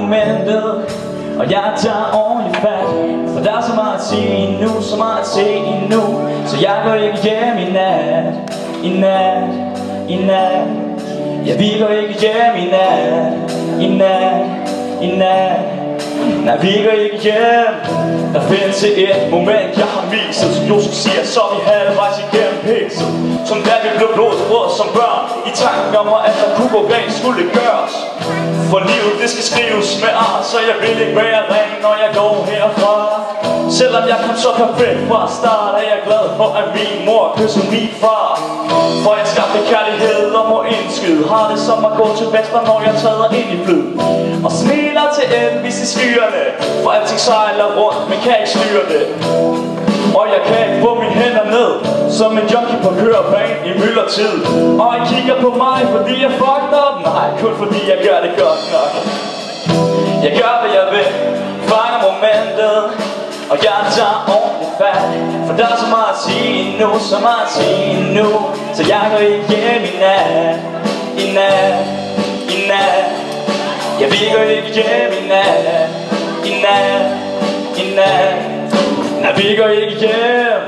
momentet, og jeg tager ordentligt fat. For der er så meget at sige endnu, så meget at se endnu. Så jeg går ikke hjem i nat, i nat, i nat. Ja, vi går ikke hjem i nat, i nat, i nat. Nej, vi går ikke hjem. Der findes et moment, jeg har misset. Som Josef siger, så er vi halvvejs igennem pixet. Som da vi blev blodsbrød som børn, i tanken om, at der kunne gå rent, skulle det gøres. For livet, det skal skrives med art, så jeg vil ikke være ren, når jeg går herfra. Selvom jeg kom så perfekt fra start, er jeg glad for, at min mor kysser min far. For jeg skabte kærlighed og må indskyde. Har det som at gå til venstre, når jeg træder ind i flyd. Og smiler til Elvis i skyerne, for alting sejler rundt, men kan ikke styre det. Og jeg kan ikke få mine hænder ned, som en junkie på kørebanen i myldretid. Og I kigger på mig, fordi jeg fucked up. Nej, kun fordi jeg gør det godt nok. Jeg gør hvad jeg vil, fanger momentet, og jeg tager ordentligt fat. For der er så meget at sige endnu, så meget at sige endnu. Så jeg går ikke hjem i nat, i nat, i nat. Ja, vi går ikke hjem i nat, i nat, i nat. Nej, vi går ikke hjem.